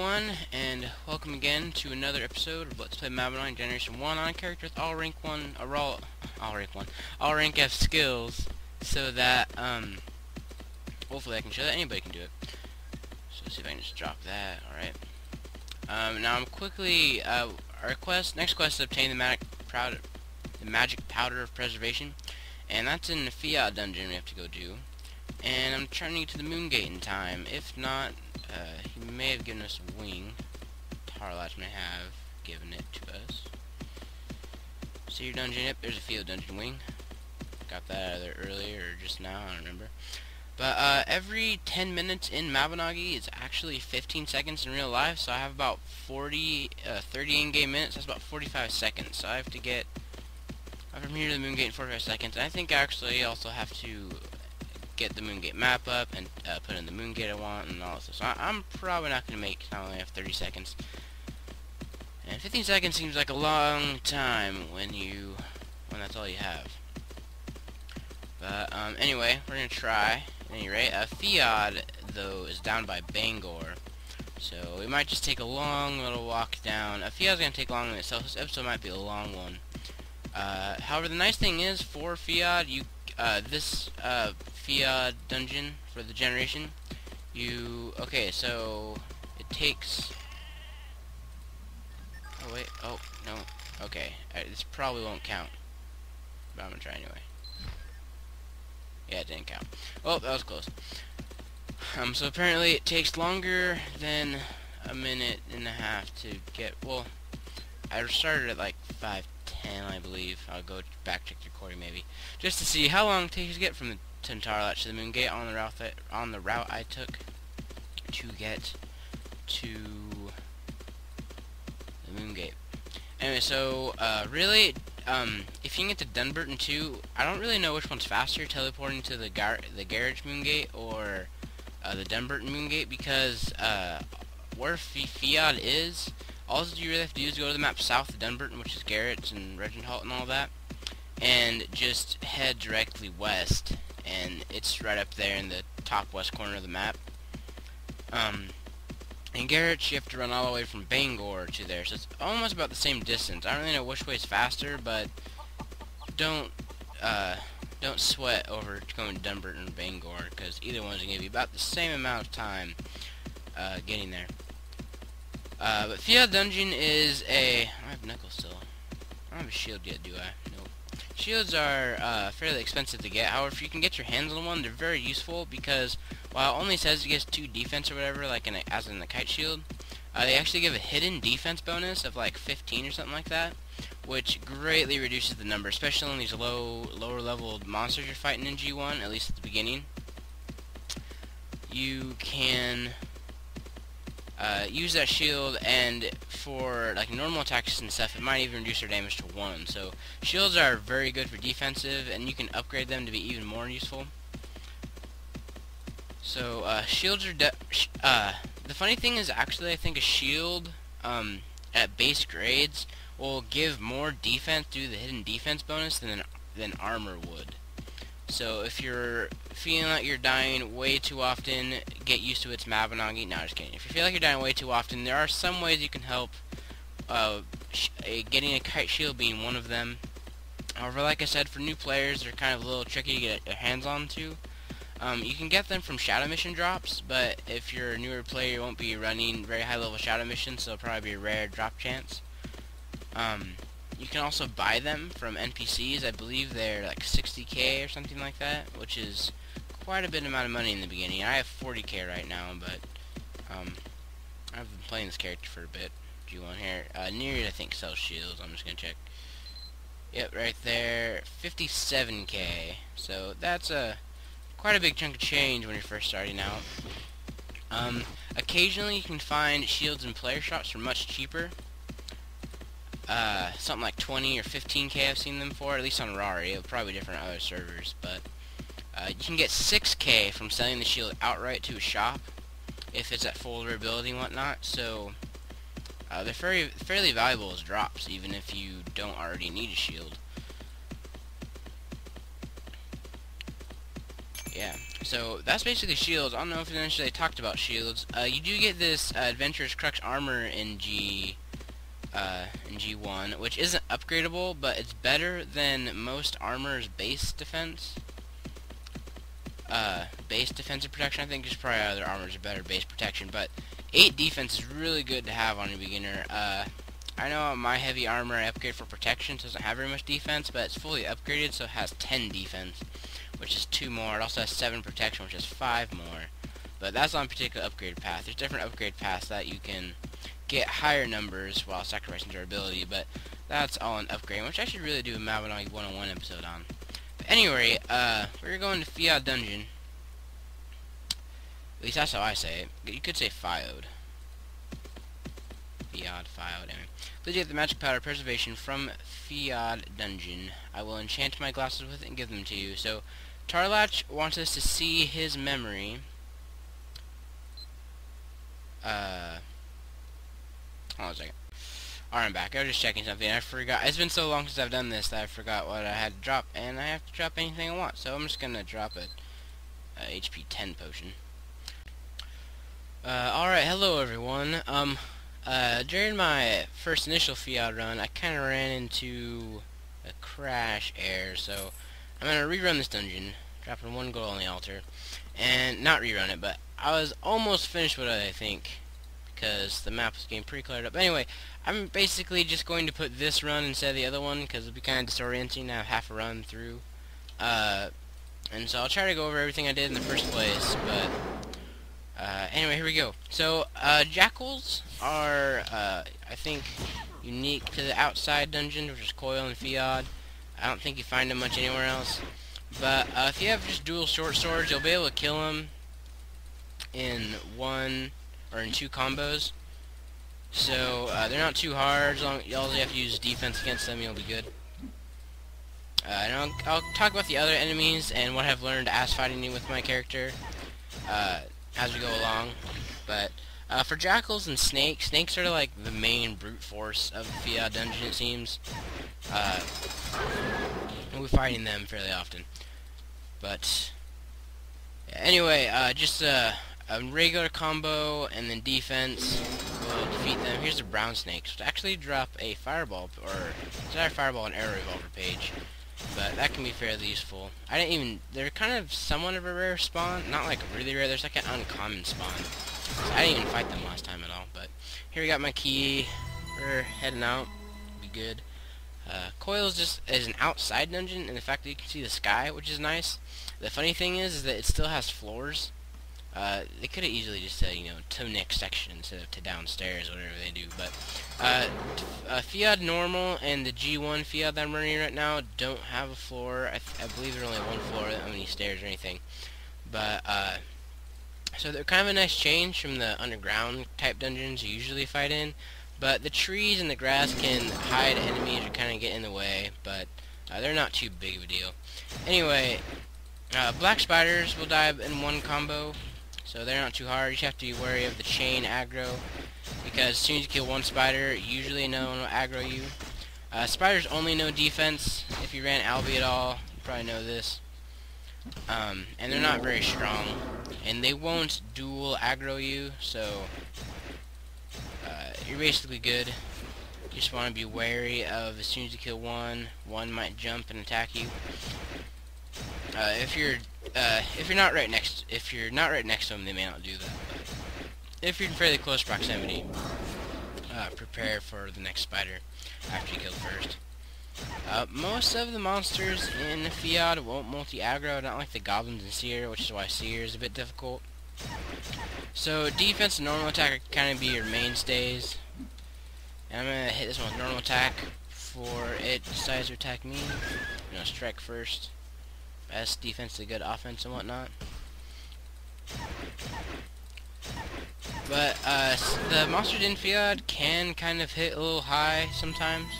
everyone, and welcome again to another episode of Let's Play Mabinogi Generation 1 on a character with all rank F skills, so that, hopefully I can show that anybody can do it. So let's see if I can just drop that, alright. Now I'm quickly, next quest is obtain the magic powder of preservation, and that's in the Fiodh dungeon we have to go do. And I'm trying to get to the moon gate in time. If not, he may have given us a wing. Tarlat may have given it to us. See your dungeon? Yep, there's a Fiodh dungeon wing. Got that out of there earlier, or just now, I don't remember. But every 10 minutes in Mabinogi is actually 15 seconds in real life, so I have about 30 in-game minutes. That's about 45 seconds. So I have to get from here to the moon gate in 45 seconds. And I think actually I also have to get the moon gate map up and put in the moon gate I want and all this stuff. So I'm probably not going to make I only have 30 seconds. And 15 seconds seems like a long time when that's all you have. But anyway, we're going to try. At any rate, Fiodh though is down by Bangor, so we might just take a long little walk down. Fiodh's going to take long in itself. This episode might be a long one. However, the nice thing is for Fiodh, this Fiodh dungeon for the generation, okay, so it takes, oh wait, oh no, okay, this probably won't count, but I'm gonna try anyway. Yeah, it didn't count. Oh, that was close. So apparently it takes longer than a minute and a half to get, well, I started at like 5:10, I believe. I'll go back check the recording maybe, just to see how long it takes to get from the Tarlat to the moon gate on the route I took to get to the moon gate. Anyway, so really, if you can get to Dunbarton too, I don't really know which one's faster, teleporting to the garage moon gate or the Dunbarton moon gate, because where Fiodh is, all you really have to do is go to the map south of Dunbarton, which is Garrett's and Regenthal and all that, and just head directly west, and it's right up there in the top west corner of the map. In Garrett's, you have to run all the way from Bangor to there, so it's almost about the same distance. I don't really know which way is faster, but don't sweat over going to Dunbarton and Bangor, because either one's going to give you about the same amount of time getting there. But Fiodh dungeon is I have knuckles still. I don't have a shield yet, do I? Nope. Shields are fairly expensive to get. However, if you can get your hands on one, they're very useful, because while it only says it gets 2 defense or whatever, like as in the kite shield, they actually give a hidden defense bonus of like 15 or something like that, which greatly reduces the number, especially on these lower level monsters you're fighting in G1, at least at the beginning. You can use that shield, and for like normal attacks and stuff, it might even reduce their damage to 1. So shields are very good for defensive, and you can upgrade them to be even more useful. So shields are the funny thing is, actually I think a shield at base grades will give more defense through the hidden defense bonus than armor would. So if you're feeling like you're dying way too often, get used to its Mabinogi. No, just kidding. If you feel like you're dying way too often, there are some ways you can help, getting a kite shield being one of them. However, like I said, for new players, they're kind of a little tricky to get your hands on to. You can get them from shadow mission drops, but if you're a newer player, you won't be running very high level shadow missions, so it'll probably be a rare drop chance. You can also buy them from NPCs. I believe they're like 60k or something like that, which is quite a bit amount of money in the beginning. I have 40k right now, but I've been playing this character for a bit. Do you want here? Near, I think, sells shields. I'm just gonna check. Yep, right there, 57k. So that's quite a big chunk of change when you're first starting out. Occasionally you can find shields in player shops for much cheaper. Something like 20 or 15k I've seen them for, at least on Rari. It'll probably be different on other servers, but you can get 6k from selling the shield outright to a shop if it's at full durability and whatnot. So they're fairly valuable as drops, even if you don't already need a shield. Yeah. So that's basically shields. I don't know if eventually they talked about shields. You do get this Adventurer's Crux armor in G1, which isn't upgradable, but it's better than most armor's base defense. Base defensive protection. I think there's probably other armors are better base protection, but 8 defense is really good to have on a beginner. I know my heavy armor I upgrade for protection, so it doesn't have very much defense, but it's fully upgraded, so it has 10 defense, which is 2 more. It also has 7 protection, which is 5 more. But that's on a particular upgrade path. There's different upgrade paths that you can get higher numbers while sacrificing durability, but that's all an upgrade, which I should really do a Mabinogi 101 episode on. But anyway, we're going to Fiodh Dungeon. At least that's how I say it. You could say Fiodh. Fiodh, anyway. Please get the magic powder preservation from Fiodh Dungeon. I will enchant my glasses with it and give them to you. So, Tarlach wants us to see his memory. Hold on a second. Alright, I'm back. I was just checking something. I forgot. It's been so long since I've done this that I forgot what I had to drop. And I have to drop anything I want. So I'm just going to drop a HP 10 potion. Alright, hello everyone. During my first initial Fiodh run, I kind of ran into a crash error, so I'm going to rerun this dungeon, dropping 1 gold on the altar, and not rerun it, but I was almost finished with it, I think, because the map was getting pretty cleared up. Anyway, I'm basically just going to put this run instead of the other one, because it'll be kind of disorienting to have half a run through, and so I'll try to go over everything I did in the first place, but anyway, here we go. So, jackals are, I think, unique to the outside dungeons, which is Coil and Fiodh. I don't think you find them much anywhere else. But, if you have just dual short swords, you'll be able to kill them in 1 or in 2 combos. So, they're not too hard. As long as you have to use defense against them, you'll be good. And I'll talk about the other enemies and what I've learned as fighting with my character. As we go along, but for jackals and snakes are like the main brute force of the Fiodh dungeon, it seems. And we're fighting them fairly often. But yeah, anyway, just a regular combo and then defense will defeat them. Here's the brown snakes, which actually drop a fireball, or sorry, fireball and arrow revolver page. But that can be fairly useful. They're kind of somewhat of a rare spawn. Not like really rare, there's like an uncommon spawn. So I didn't even fight them last time at all. But here we got my key. We're heading out. Be good. Coil is an outside dungeon, and the fact that you can see the sky, which is nice. The funny thing is that it still has floors. They could have easily just said, to next section instead of to downstairs, whatever they do. But Fiodh Normal and the G1 Fiodh that I'm running right now don't have a floor. I believe there's only 1 floor, not many stairs or anything. But so they're kind of a nice change from the underground type dungeons you usually fight in. But the trees and the grass can hide enemies or kind of get in the way. But they're not too big of a deal. Anyway, black spiders will die in 1 combo. So they're not too hard. You just have to be wary of the chain aggro, because as soon as you kill 1 spider, usually no one will aggro you. Spiders only know defense. If you ran Albi at all, you probably know this. And they're not very strong, and they won't dual aggro you, so you're basically good. You just want to be wary of as soon as you kill one might jump and attack you. If you're not right next to them, they may not do that. But if you're in fairly close proximity, prepare for the next spider after you kill first. Most of the monsters in Fiodh won't multi-aggro, not like the goblins and seer, which is why seer is a bit difficult. So defense and normal attack kind of be your mainstays. And I'm gonna hit this one with normal attack before it decides to attack me. Strike first. Best defense to good offense and whatnot. But the monsters in Fiodh can kind of hit a little high sometimes.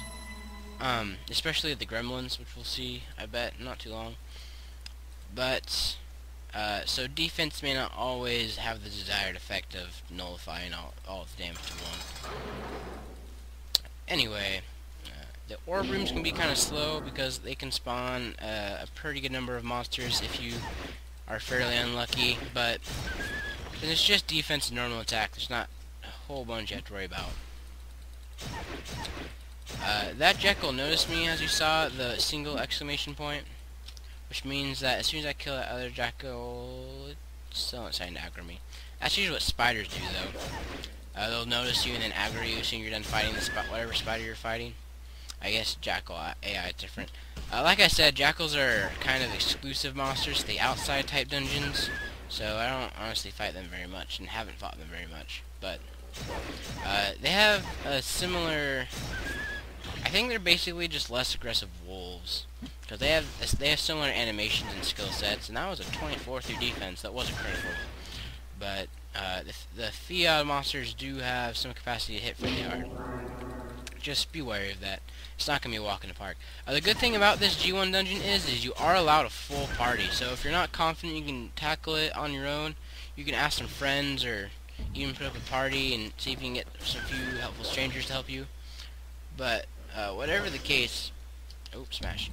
Especially the gremlins, which we'll see, I bet, not too long. But so defense may not always have the desired effect of nullifying all the damage to one. Anyway, the orb rooms can be kind of slow because they can spawn a pretty good number of monsters if you are fairly unlucky, but it's just defense and normal attack. There's not a whole bunch you have to worry about. That Jekyll noticed me, as you saw, the single exclamation point, which means that as soon as I kill that other Jekyll, it's still not starting to aggro me. That's usually what spiders do, though. They'll notice you and then aggro you as soon as you're done fighting the whatever spider you're fighting. I guess Jackal AI is different. Like I said, Jackals are kind of exclusive monsters to the outside type dungeons, so I don't honestly fight them very much, and haven't fought them very much. But they have a similar. I think they're basically just less aggressive wolves, because they have similar animations and skill sets, and that was a 24 through defense. That wasn't critical, but the Fiodh monsters do have some capacity to hit fairly hard. Just be wary of that. It's not going to be a walk in the park. The good thing about this G1 dungeon is you are allowed a full party. So if you're not confident you can tackle it on your own, you can ask some friends or even put up a party and see if you can get some few helpful strangers to help you. But whatever the case, smash.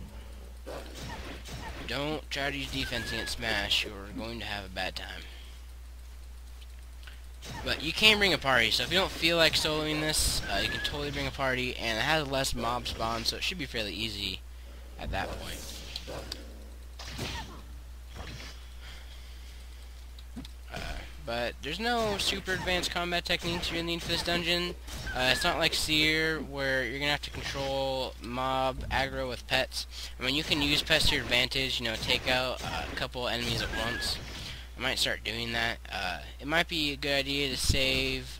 Don't try to use defense against Smash. You're going to have a bad time. But you can bring a party, so if you don't feel like soloing this, you can totally bring a party, and it has less mob spawn, so it should be fairly easy at that point. But there's no super advanced combat techniques you're going to need for this dungeon. It's not like Seer, where you're going to have to control mob aggro with pets. I mean, you can use pets to your advantage, take out a couple enemies at once. I might start doing that. It might be a good idea to save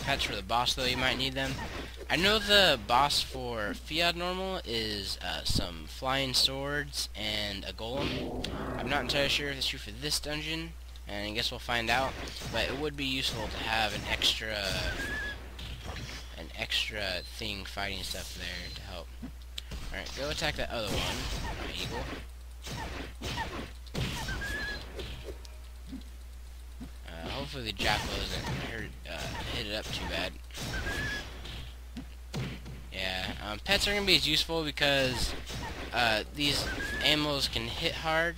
pets for the boss, though. You might need them. I know the boss for Fiodh normal is some flying swords and a golem. I'm not entirely sure if it's true for this dungeon, and I guess we'll find out. But it would be useful to have an extra thing fighting stuff there to help. Alright, go attack that other one, Eagle. Hopefully the Jackal doesn't hit it up too bad. Yeah, pets are going to be as useful because these animals can hit hard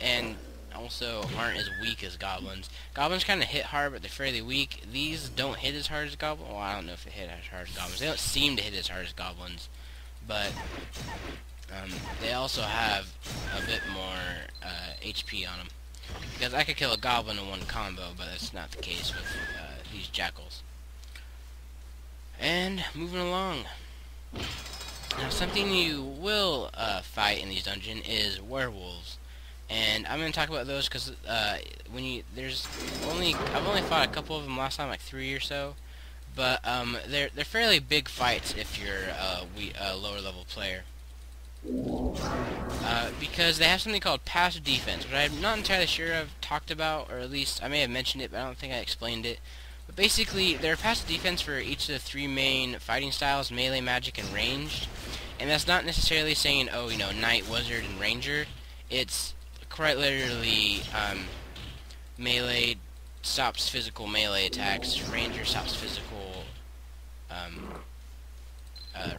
and also aren't as weak as goblins. Goblins kind of hit hard, but they're fairly weak. These don't hit as hard as goblins. Well, I don't know if they hit as hard as goblins. They don't seem to hit as hard as goblins, but they also have a bit more HP on them. Because I could kill a goblin in one combo, but that's not the case with these jackals. And moving along. Now, something you will fight in these dungeons is werewolves, and I'm going to talk about those because I've only fought a couple of them last time, like 3 or so, but they're fairly big fights if you're a lower level player. Because they have something called passive defense, which I'm not entirely sure I've talked about, or at least I may have mentioned it, but I don't think I explained it. But basically, they're passive defense for each of the 3 main fighting styles, melee, magic, and ranged. And that's not necessarily saying, knight, wizard, and ranger. It's quite literally, melee stops physical melee attacks, ranger stops physical,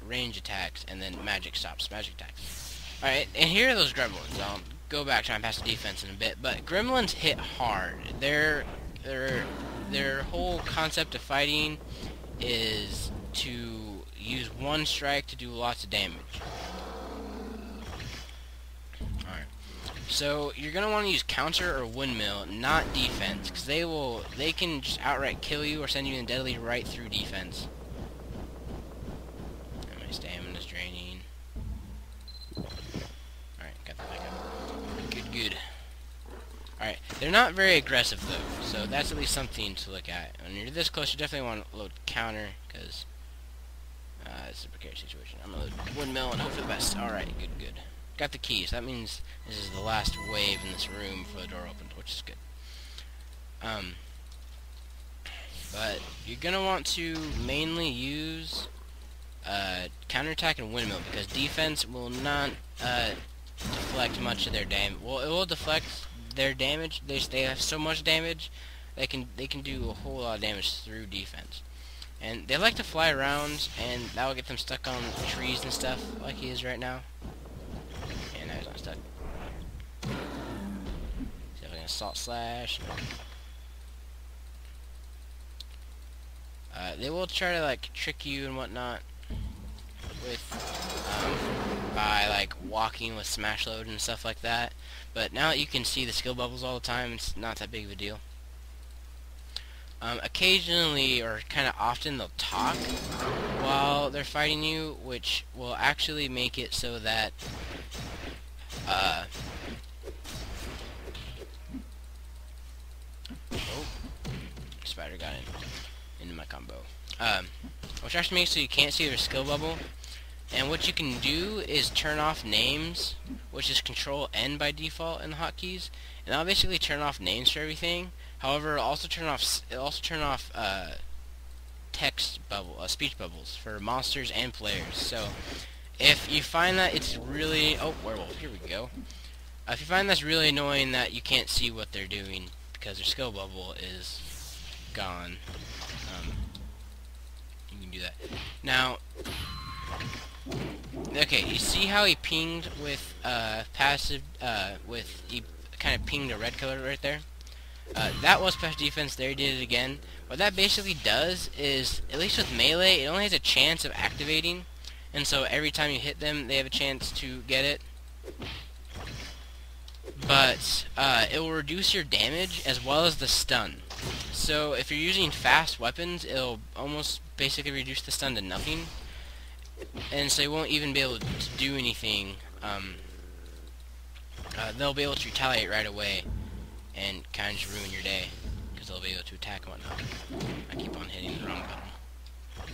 range attacks, and then magic stops magic attacks. Alright, and here are those gremlins. I'll go back to try and pass the defense in a bit, but gremlins hit hard. Their whole concept of fighting is to use one strike to do lots of damage. Alright, so you're going to want to use counter or windmill, not defense, because they can just outright kill you or send you in deadly right through defense. My stamina's draining. Alright, got that back up. Good. Alright, they're not very aggressive though, so that's at least something to look at. When you're this close, you definitely want to load counter, because it's a precarious situation. I'm going to load windmill and hope for the best. Alright, good. Got the keys. That means this is the last wave in this room before the door opens, which is good. But you're going to want to mainly use counterattack and windmill, because defense will not deflect much of their damage. Well, it will deflect their damage. They have so much damage they can do a whole lot of damage through defense. And they like to fly around, and that will get them stuck on trees and stuff, like he is right now. And now he's not stuck. and assault slash. They will try to like trick you and whatnot with by like walking with smash load and stuff like that. But now that you can see the skill bubbles all the time, it's not that big of a deal. Occasionally, or kind of often, they'll talk while they're fighting you, which will actually make it so that oh, spider got into my combo. Which actually makes it so you can't see their skill bubble. And what you can do is turn off names, which is Control N by default in the hotkeys, and that'll basically turn off names for everything. However, it'll also turn off text bubble, speech bubbles for monsters and players. So, if you find that it's really werewolf, here we go. If you find that's really annoying that you can't see what they're doing because their skill bubble is gone, you can do that. Now, okay, you see how he pinged with passive, he kind of pinged a red color right there? That was special defense. There he did it again. What that basically does is, at least with melee, it only has a chance of activating, and so every time you hit them, they have a chance to get it. But it will reduce your damage as well as the stun. So if you're using fast weapons, it'll almost basically reduce the stun to nothing, and so you won't even be able to do anything. They'll be able to retaliate right away and kind of just ruin your day, because they'll be able to attack and whatnot. I keep on hitting the wrong button.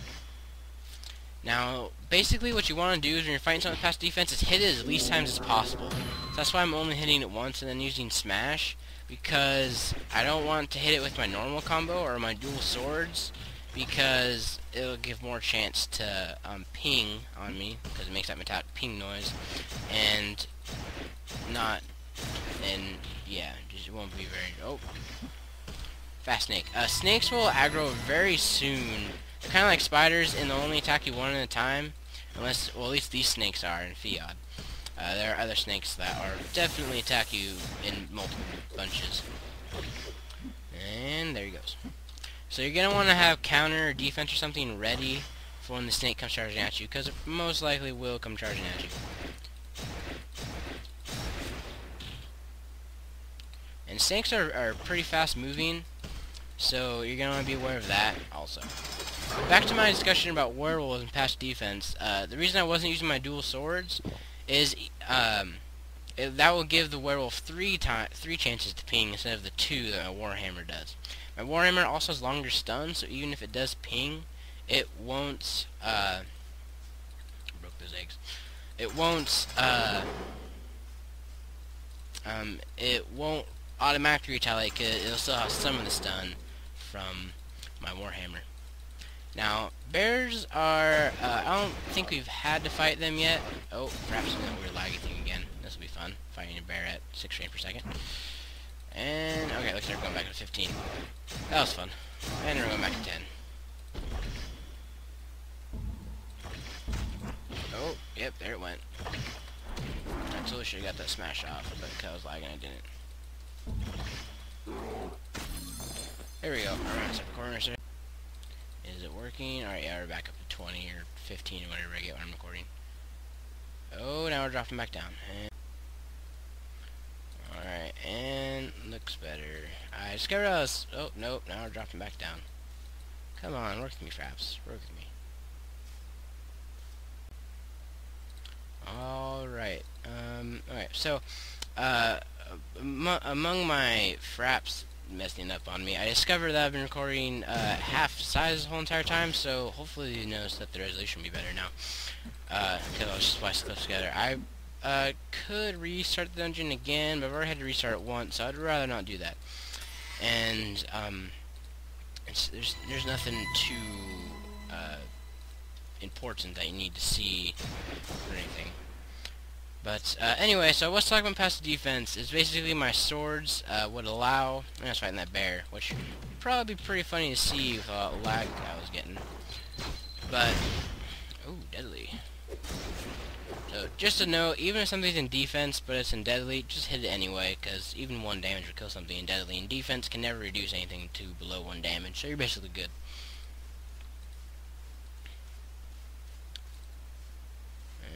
Now, basically what you want to do is when you're fighting someone with passive defense is hit it as least times as possible. So that's why I'm only hitting it once and then using smash, because I don't want to hit it with my normal combo or my dual swords, because it'll give more chance to ping on me, because it makes that metallic ping noise, and yeah, just it won't be very. Fast snake. Snakes will aggro very soon. They're kind of like spiders, and they'll only attack you one at a time, unless, well, at least these snakes are in Fiodh. There are other snakes that are definitely attack you in multiple bunches. And there he goes. So you're gonna want to have counter or defense or something ready for when the snake comes charging at you, because it most likely will come charging at you. And snakes are pretty fast moving, so you're going to want to be aware of that also. Back to my discussion about werewolves and passive defense. The reason I wasn't using my dual swords is that will give the werewolf three chances to ping instead of the 2 that my Warhammer does. My Warhammer also has longer stun, so even if it does ping, it won't broke those eggs. It won't automatically retaliate, because it'll still have some of the stun from my Warhammer. Now, bears are, I don't think we've had to fight them yet. Oh, perhaps that weird laggy thing again. This will be fun, fighting a bear at 6 frames per second. And, okay, looks like we're going back to 15. That was fun. And we're going back to 10. Oh, yep, there it went. I totally should have got that smash off, but because I was lagging, I didn't. There we go. Alright, so recording. Is it working? Alright, yeah, we're back up to 20 or 15 or whatever I get when I'm recording. Oh, now we're dropping back down. Alright, and looks better. I discovered I was... Oh, nope, now we're dropping back down. Come on, work with me, Fraps. Work with me. Alright, alright, so, among my fraps messing up on me, I discovered that I've been recording half size the whole entire time, so hopefully you notice that the resolution will be better now, because I'll just splice the clips together. I could restart the dungeon again, but I've already had to restart it once, so I'd rather not do that. And, there's nothing too important that you need to see or anything. But anyway, so what's talking about passive defense is basically my swords would allow. I'm just fighting that bear, which would probably be pretty funny to see with all the lag I was getting. But oh, deadly! So just a note, even if something's in defense but it's in deadly, just hit it anyway, because even 1 damage will kill something in deadly, and defense can never reduce anything to below 1 damage, so you're basically good.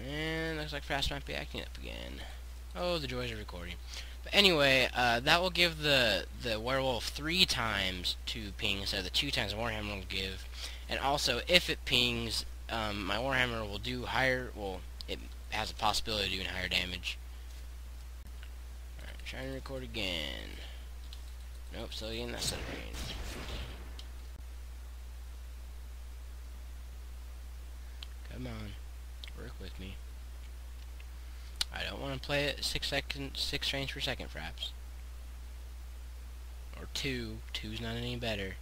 And looks like Fast might be acting up again. Oh, the joys of recording. But anyway, that will give the werewolf 3 times to ping instead of the 2 times the Warhammer will give. And also, if it pings, my Warhammer will do higher, well, it has a possibility of doing higher damage. Alright, trying to record again. Nope, still getting that set range. Come on, work with me. I don't want to play it 6 frames per second, fraps. Or 2. 2's not any better.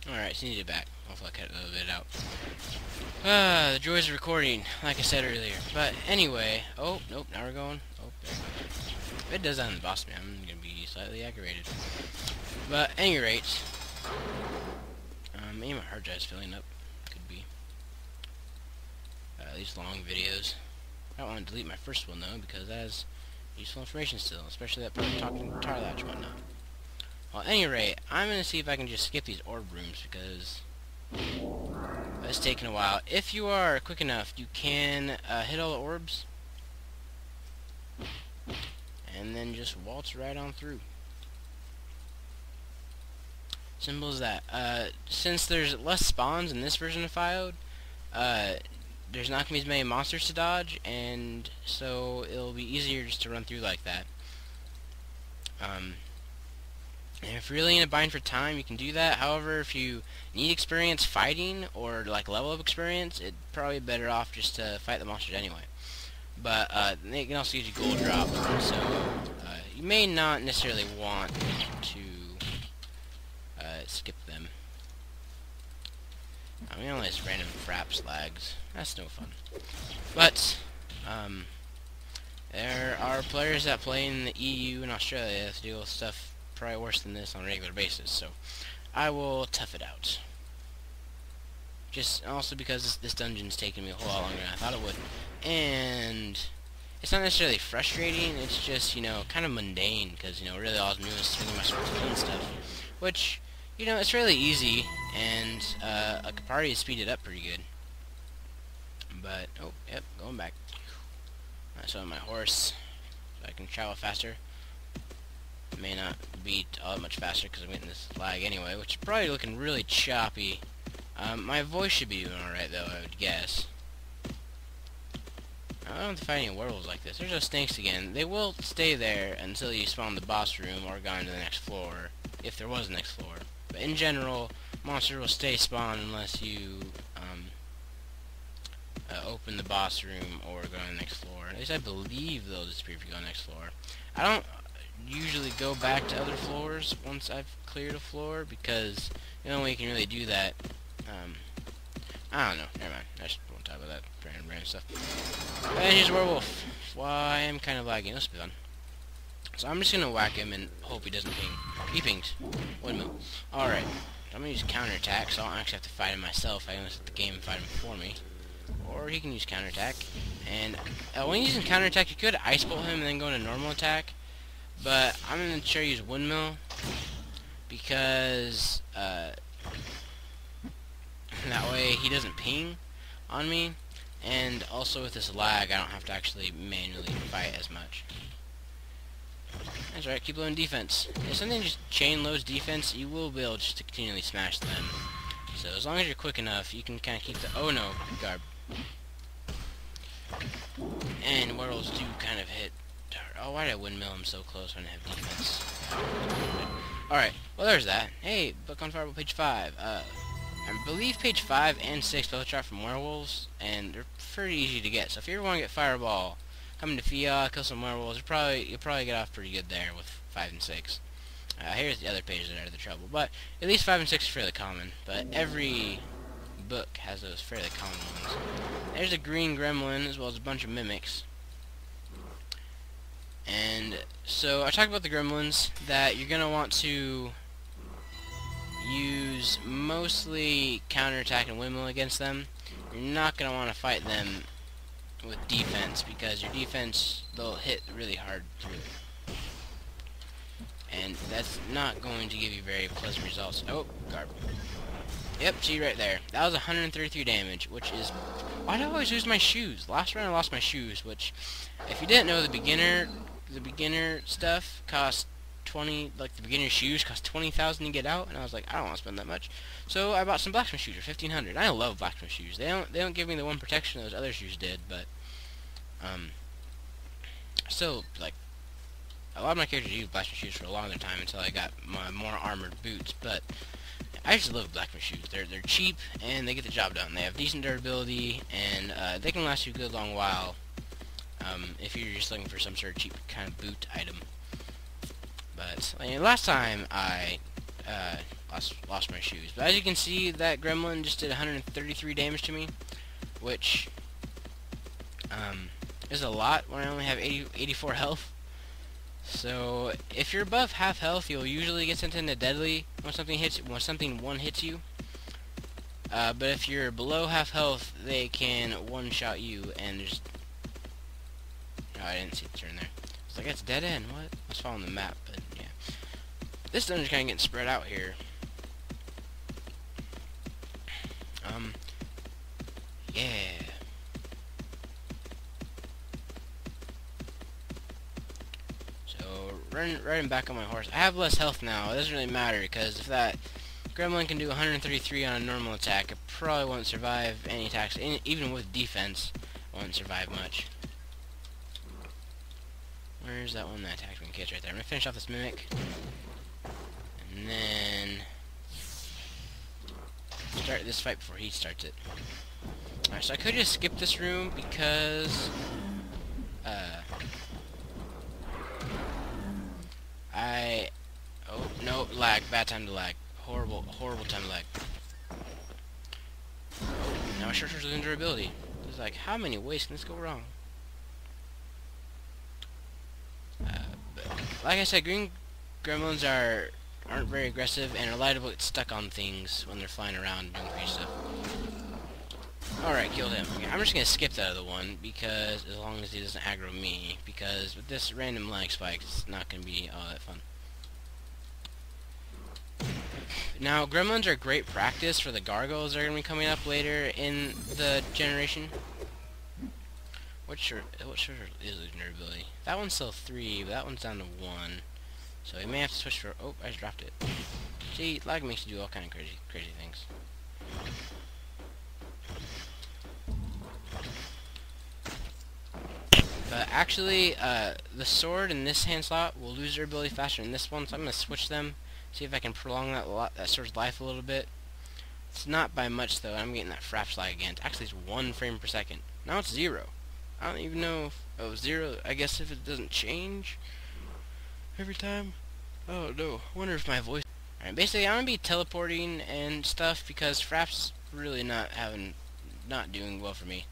Alright, so you need it back. Hopefully I cut a little bit out. The joys of recording, like I said earlier. But anyway, oh, nope, now we're going. Oh, there we go. If it does that on the boss man, I'm going to be slightly aggravated. But, at any rate, maybe my hard drive's filling up. Could be. These long videos. I don't want to delete my first one, though, because that has useful information still, especially that part talking tar latch and whatnot. Well, at any rate, I'm going to see if I can just skip these orb rooms, because it's taking a while. If you are quick enough, you can hit all the orbs, and then just waltz right on through. Simple as that. Since there's less spawns in this version of Fiodh, there's not going to be as many monsters to dodge, and so it'll be easier just to run through like that. And if you're really in a bind for time, you can do that. However, if you need experience fighting, or like level up experience, it's probably better off just to fight the monsters anyway. But they can also give you gold drops, so you may not necessarily want to skip them. I mean, only this random fraps lags. That's no fun. But there are players that play in the EU and Australia that deal with stuff probably worse than this on a regular basis, so I will tough it out. Just also because this dungeon's taking me a whole lot longer than I thought it would, and it's not necessarily frustrating, it's just, you know, kind of mundane, because, you know, really all I'm doing is swinging my sword and stuff, which, you know, it's really easy, and I could probably speed it up pretty good. But, oh, yep, going back. So my horse, so I can travel faster. May not be all that much faster because I'm getting this lag anyway, which is probably looking really choppy. My voice should be doing alright though, I would guess. I don't have to fight any werewolves like this. There's those snakes again. They will stay there until you spawn the boss room or go into the next floor, if there was a next floor. But in general, monsters will stay spawned unless you open the boss room or go to the next floor. At least I believe they'll disappear if you go to the next floor. I don't usually go back to other floors once I've cleared a floor, because the only way you can really do that, I don't know, never mind, I just won't talk about that random stuff. And here's a werewolf. Why, I'm kind of lagging, this will be fun. So I'm just gonna whack him and hope he doesn't ping. He pinged. Windmill. Alright, I'm gonna use counterattack, so I don't actually have to fight him myself. I can just let the game fight him for me. Or he can use counterattack. And when using counterattack, you could ice bolt him and then go into normal attack. But I'm going to try to use windmill, because that way he doesn't ping on me, and also with this lag I don't have to actually manually fight as much. That's right, keep loading defense. If something just chain loads defense, you will be able just to continually smash them. So as long as you're quick enough, you can kind of keep the... Oh no, garb. And werewolves do kind of hit... Oh, why did I windmill him so close when I have defense? Alright, well there's that. Hey, book on Fireball page 5. I believe page 5 and 6 both drop from werewolves, and they're pretty easy to get. So if you ever want to get Fireball, come to Fiodh, kill some werewolves, you'll probably get off pretty good there with 5 and 6. Here's the other pages that are the trouble. But at least 5 and 6 are fairly common. But every book has those fairly common ones. There's a green gremlin as well as a bunch of mimics. And so I talked about the gremlins, that you're going to want to use mostly counterattack and windmill against them. You're not going to want to fight them with defense, because your defense, they'll hit really hard through it. And that's not going to give you very pleasant results. Oh, garb. Yep, see right there. That was 133 damage, which is... Why do I always lose my shoes? Last round I lost my shoes, which, if you didn't know, the beginner stuff cost 20, like the beginner shoes cost 20,000 to get out, and I was like, I don't want to spend that much. So I bought some blacksmith shoes for 1,500. I love blacksmith shoes. They don't give me the one protection those other shoes did, but still, like, a lot of my characters used blacksmith shoes for a long time until I got my more armored boots. But I just love blacksmith shoes. They're cheap and they get the job done. They have decent durability, and they can last you a good long while. If you're just looking for some sort of cheap kind of boot item. But last time I lost my shoes. But as you can see, that gremlin just did 133 damage to me, which is a lot when I only have 84 health. So if you're above half health, you'll usually get sent into deadly when something one hits you. But if you're below half health, they can one-shot you, and there's... Oh, I didn't see the turn there. It's like, it's dead end. What? I was following the map, but yeah. This dungeon's kind of getting spread out here. Yeah. So, riding back on my horse. I have less health now. It doesn't really matter, because if that gremlin can do 133 on a normal attack, it probably won't survive any attacks. Even with defense, it won't survive much. Where's that one that attacked me? Okay, it's right there. I'm gonna finish off this mimic, and then start this fight before he starts it. Alright, so I could just skip this room because oh no, lag. Bad time to lag. Horrible time to lag. Oh, now my short sword's losing durability. It's like, how many ways can this go wrong? Like I said, green gremlins aren't very aggressive and are liable to get stuck on things when they're flying around and doing crazy stuff. Alright, killed him. Okay, I'm just gonna skip that other one, because as long as he doesn't aggro me, because with this random lag spike, it's not gonna be all that fun. Now, gremlins are great practice for the gargoyles that are gonna be coming up later in the generation. What sword is losing durability? That one's still 3, but that one's down to 1. So we may have to switch for... Oh, I just dropped it. See, lag makes you do all kind of crazy things. But actually, the sword in this hand slot will lose durability faster than this one, so I'm going to switch them. See if I can prolong that sword's life a little bit. It's not by much, though. I'm getting that fraps lag again. Actually, it's 1 frame per second. Now it's 0. I don't even know if... Oh, 0, I guess if it doesn't change every time. Oh, no. I wonder if my voice... Alright, basically, I'm going to be teleporting and stuff because Fraps really not doing well for me.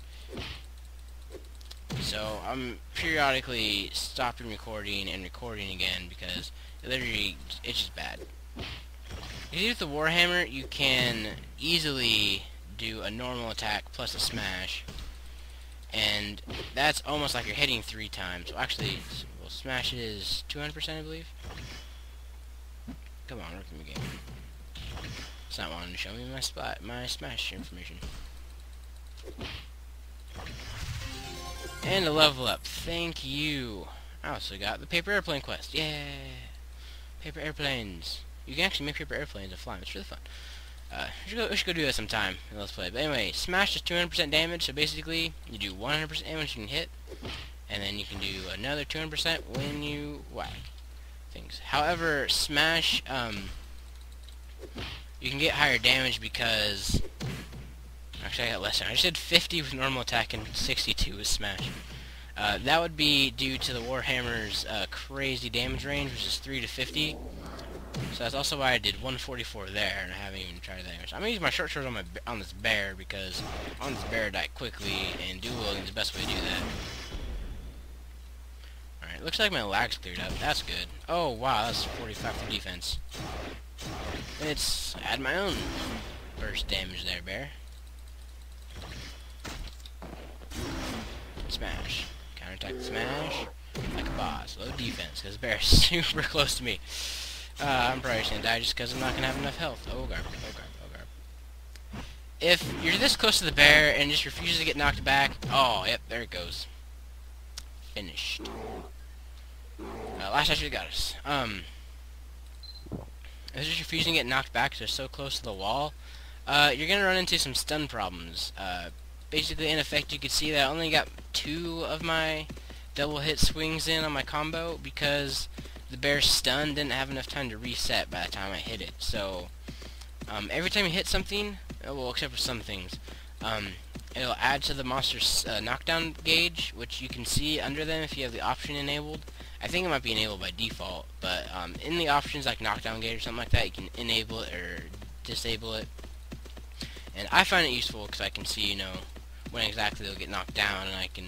So, I'm periodically stopping recording and recording again because it's just bad. If you use the Warhammer, you can easily do a normal attack plus a smash. And that's almost like you're hitting 3 times. So actually, well, smash is 200%, I believe. Come on, work in the game. It's not wanting to show me my smash information. And a level up. Thank you. I also got the paper airplane quest. Yeah, paper airplanes. You can actually make paper airplanes and fly them. It's really fun. We should go do that sometime in Let's Play. But anyway, smash is 200% damage, so basically you do 100% damage when you hit, and then you can do another 200% when you whack things. However, smash, you can get higher damage because... Actually, I got less. I just did 50 with normal attack and 62 with smash. That would be due to the Warhammer's crazy damage range, which is 3 to 50. So that's also why I did 144 there, and I haven't even tried that anymore. So I'm gonna use my short sword on this bear, because I want this bear to die quickly, and dual wielding is the best way to do that. Alright, looks like my lag's cleared up. That's good. Oh wow, that's 45 for defense. It's add my own burst damage there, bear. Smash. Counterattack the smash. Like a boss. Low defense, because the bear is super close to me. I'm probably just gonna die just because I'm not gonna have enough health. Oh garb, oh garb, oh garb. If you're this close to the bear and just refuses to get knocked back, oh, yep, there it goes. Finished. Last actually got us. If just refusing to get knocked back because they're so close to the wall, you're gonna run into some stun problems. Basically, in effect, you can see that I only got 2 of my double hit swings in on my combo because the bear's stun didn't have enough time to reset by the time I hit it. So, every time you hit something, well, except for some things, it'll add to the monster's knockdown gauge, which you can see under them if you have the option enabled. I think it might be enabled by default, but in the options like knockdown gauge or something like that, you can enable it or disable it. And I find it useful because I can see, you know, when exactly they'll get knocked down, and I can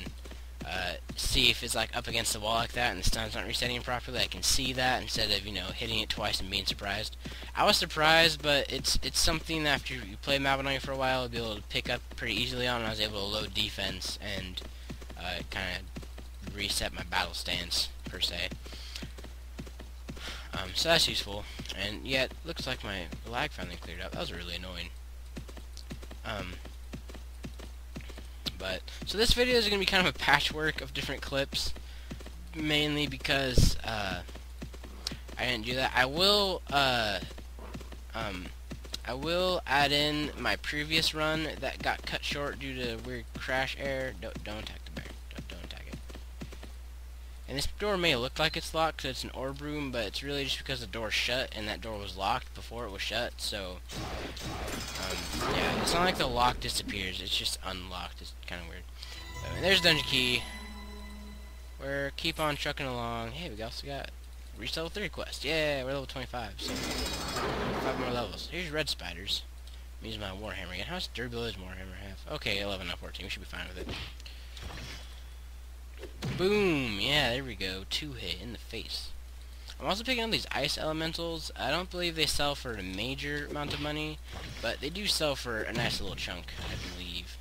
see if it's like up against the wall like that and the stun's not resetting properly. I can see that instead of, you know, hitting it twice and being surprised. I was surprised, but it's something that after you play Mabinogi for a while, you'll be able to pick up pretty easily on, and I was able to load defense and kind of reset my battle stance, per se. So that's useful, and yet looks like my lag finally cleared up. That was really annoying. But so this video is going to be kind of a patchwork of different clips, mainly because I didn't do that. I will add in my previous run that got cut short due to weird crash error. Don't attack the bear. Don't attack it. And this door may look like it's locked because it's an orb room, but it's really just because the door's shut, and that door was locked before it was shut, so, yeah, it's not like the lock disappears, it's just unlocked. It's kind of weird. There's dungeon key. We're keep on trucking along. Hey, we also got reach level 3 quest. Yeah, we're level 25, so 5 more levels. Here's red spiders. I'm using my warhammer again. How much durability does warhammer have? Okay, 11 out 14. We should be fine with it. Boom! Yeah, there we go. 2 hit in the face. I'm also picking up these ice elementals. I don't believe they sell for a major amount of money, but they do sell for a nice little chunk, I believe.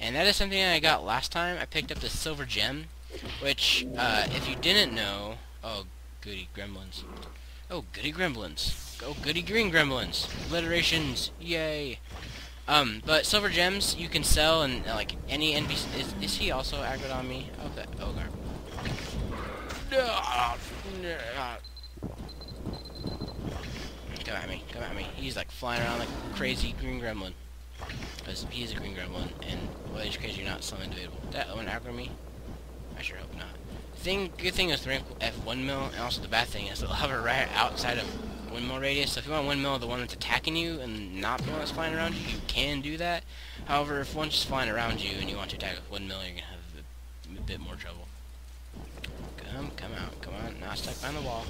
And that is something I got last time. I picked up the silver gem, which, if you didn't know... Oh, goody gremlins. Oh, goody gremlins. Oh, goody green gremlins. Alliterations. Yay. But silver gems you can sell, and like any NPC. Is he also aggroed on me? Okay. Oh god. Come at me. Come at me. He's like flying around like a crazy green gremlin. Because he's a green gremlin, and well, he's crazy. You're not something debatable. That one aggro me? I sure hope not. Good thing is the rank F1 mill, and also the bad thing is it'll hover right outside of windmill radius. So if you want windmill the one that's attacking you and not the one that's flying around you, you can do that. However, if one's just flying around you and you want to attack with windmill, you're gonna have a bit more trouble. Come out, come on, not stuck behind the wall.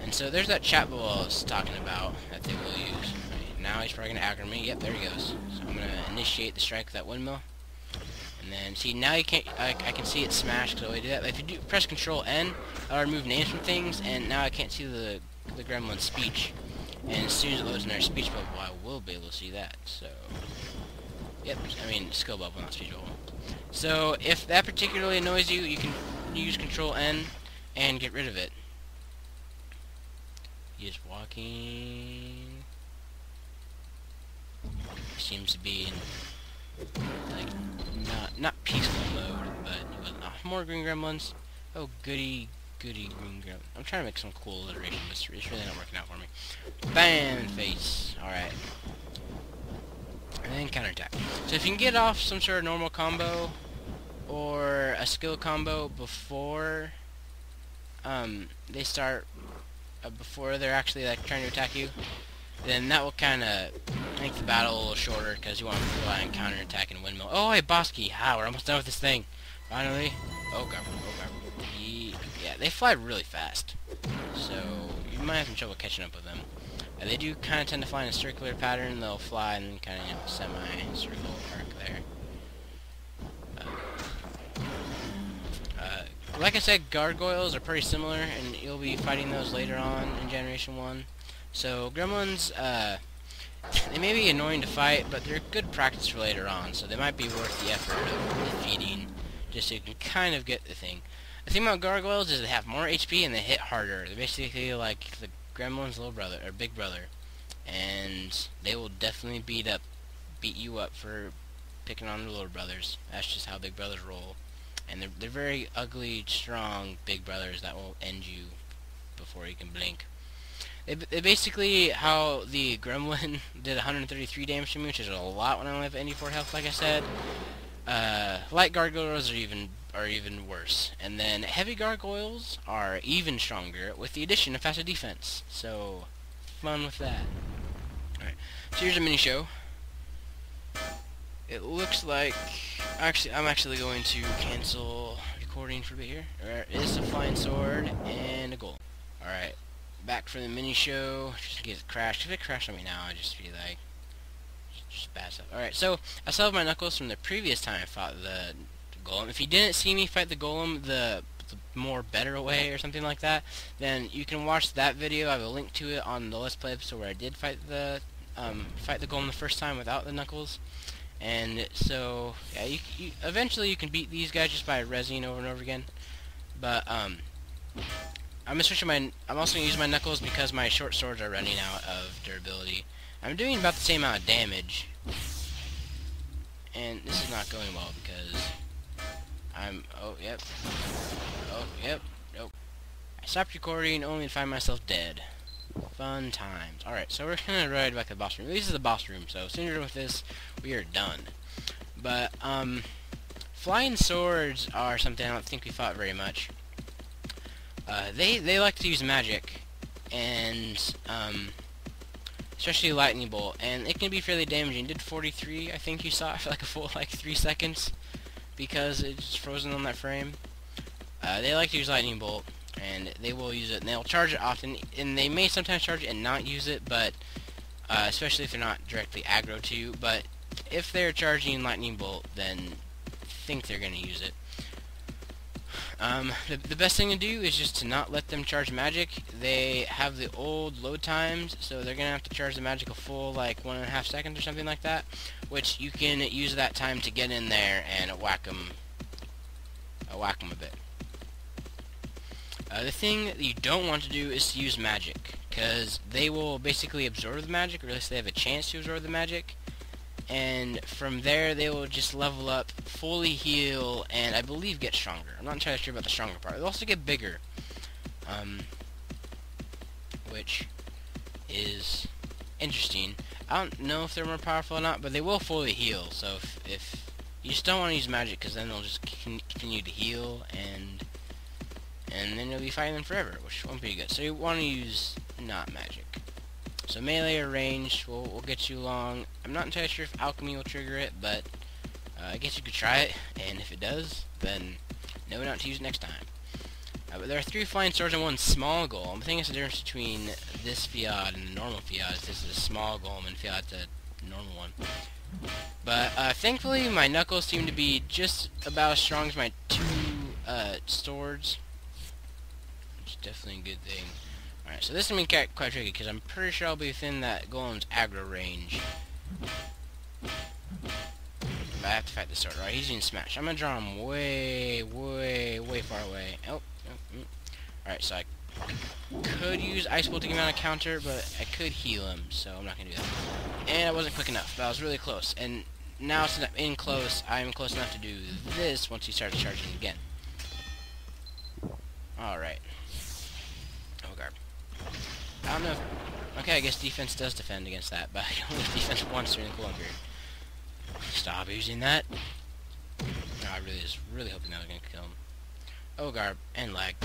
And so there's that chat bubble I was talking about that they will use. Right, now he's probably gonna aggro me. Yep, there he goes. So I'm gonna initiate the strike with that windmill. And then, see, now you can't, I can see it smash because I do that. But if you do press Control N, I'll remove names from things, and now I can't see the gremlin's speech. And as soon as it loads in their speech bubble, I will be able to see that. So, yep, I mean, skill bubble, not speech bubble. So, if that particularly annoys you, you can use Control N and get rid of it. He is walking. He seems to be in, like, not peaceful mode, but more green gremlins. Oh, goody green gremlin. I'm trying to make some cool alliteration, but it's really not working out for me. Bam in face. Alright. And then counterattack. So if you can get off some sort of normal combo or a skill combo before they start, before they're actually like trying to attack you, then that will kind of make the battle a little shorter because you want to rely on counterattack and windmill. Oh, hey, boss key. We're almost done with this thing. Finally. Oh, god. Oh, god. Yeah, yeah, they fly really fast. So you might have some trouble catching up with them. They do kind of tend to fly in a circular pattern. They'll fly in kind of, you know, semi-circle arc there. Like I said, gargoyles are pretty similar, and you'll be fighting those later on in Generation 1. So gremlins, they may be annoying to fight, but they're good practice for later on, so they might be worth the effort of defeating, just so you can kind of get the thing. The thing about gargoyles is they have more HP and they hit harder. They're basically like the gremlin's little brother, or big brother, and they will definitely beat you up for picking on their little brothers. That's just how big brothers roll. And they're very ugly, strong big brothers that will end you before you can blink. They basically, how the gremlin did 133 damage to me, which is a lot when I only have 84 health, like I said. Light gargoyles are even worse, and then heavy gargoyles are even stronger with the addition of faster defense. So fun with that. All right, so here's a mini show. It looks like I'm actually going to cancel recording for a bit here. There is a flying sword and a goal. All right, back for the mini show. Just in case it crashed. If it crashed on me now, I just feel like just bad stuff. All right, so I still have my knuckles from the previous time I fought the golem. If you didn't see me fight the golem the more better way or something like that, then you can watch that video. I have a link to it on the Let's Play episode where I did fight the golem the first time without the knuckles. And so, yeah, you eventually you can beat these guys just by rezzing over and over again. But I'm also gonna use my knuckles because my short swords are running out of durability. I'm doing about the same amount of damage, and this is not going well because oh yep, nope. I stopped recording only to find myself dead. Fun times. Alright, so we're gonna ride back to the boss room. This is the boss room, so as soon as you're done with this, we are done. But, flying swords are something I don't think we fought very much. They like to use magic, and, especially lightning bolt, and it can be fairly damaging. It did 43, I think you saw, for like a full, 3 seconds, because it's frozen on that frame. They like to use lightning bolt, and they will use it, and they'll charge it often, and they may sometimes charge it and not use it, but especially if they're not directly aggro to you. But if they're charging lightning bolt, then I think they're going to use it. The best thing to do is just to not let them charge magic. They have the old load times, so they're going to have to charge the magic a full 1.5 seconds or something like that, which you can use that time to get in there and whack them a bit. The thing that you don't want to do is to use magic, because they will basically absorb the magic, or at least they have a chance to absorb the magic, and from there they will just level up, fully heal, and I believe get stronger. I'm not entirely sure about the stronger part. They'll also get bigger, which is interesting. I don't know if they're more powerful or not, but they will fully heal, so if you just don't want to use magic, because then they'll just continue to heal, and then you'll be fighting them forever, which won't be good. So you want to use not magic. So melee or ranged will get you along. I'm not entirely sure if alchemy will trigger it, but I guess you could try it, and if it does, then know not to use it next time. But there are 3 flying swords and 1 small golem. I think it's the difference between this Fiodh and the normal Fiodh. This is a small golem and Fiodh's a normal one. But thankfully my knuckles seem to be just about as strong as my 2 swords. Definitely a good thing. Alright, so this is going to be quite tricky, because I'm pretty sure I'll be within that golem's aggro range. But I have to fight this sword. Alright, he's using smash. I'm going to draw him way far away. Alright, so I could use ice bolt to give him out a counter, but I could heal him, so I'm not going to do that. And I wasn't quick enough, but I was really close. And now since I'm in close, I'm close enough to do this once he starts charging again. Alright. I don't know if... Okay, I guess defense does defend against that, but I can only defense once during the cooling period. Stop using that. No, I really hoping that was going to kill him. Oh, garb. And lag.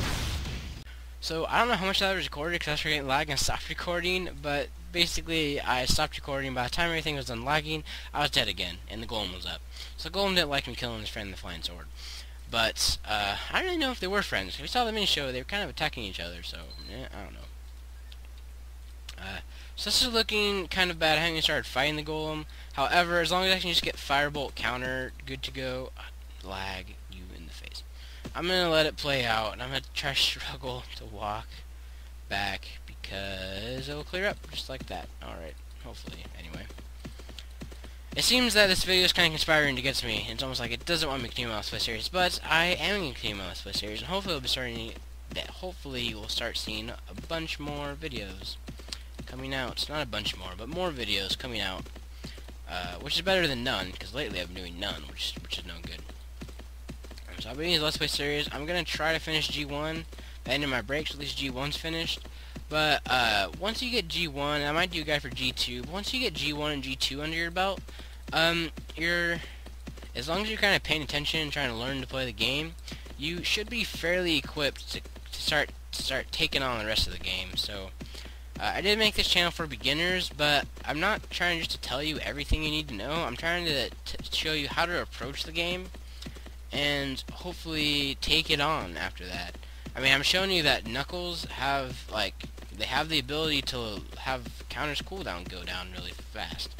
So, I don't know how much that was recorded, because I was getting lag and stopped recording, but basically, I stopped recording. By the time everything was done lagging, I was dead again, and the golem was up. So, the golem didn't like me killing his friend, the flying sword. But I don't really know if they were friends. We saw them in the show; they were kind of attacking each other. So I don't know. So this is looking kind of bad. I haven't started fighting the golem. However, as long as I can just get firebolt counter, good to go. Lag you in the face. I'm gonna let it play out, and I'm gonna try to struggle to walk back because it'll clear up just like that. Alright, hopefully. Anyway. It seems that this video is kind of conspiring against me. It's almost like it doesn't want me to continue my Let's Play series, but I am going to continue my Let's Play series, and hopefully we'll start seeing a bunch more videos coming out. Not a bunch more, but more videos coming out, which is better than none, because lately I've been doing none, which is no good. So I'll be doing this Let's Play series. I'm going to try to finish G1 by the end of my break, so at least G1's finished. But once you get G1, I might do a guide for G2. But once you get G1 and G2 under your belt, as long as you're kind of paying attention and trying to learn to play the game, you should be fairly equipped to start taking on the rest of the game. So I did make this channel for beginners, but I'm not trying just to tell you everything you need to know. I'm trying to show you how to approach the game and hopefully take it on after that. I mean, I'm showing you that Knuckles have, they have the ability to have counters cooldown go down really fast,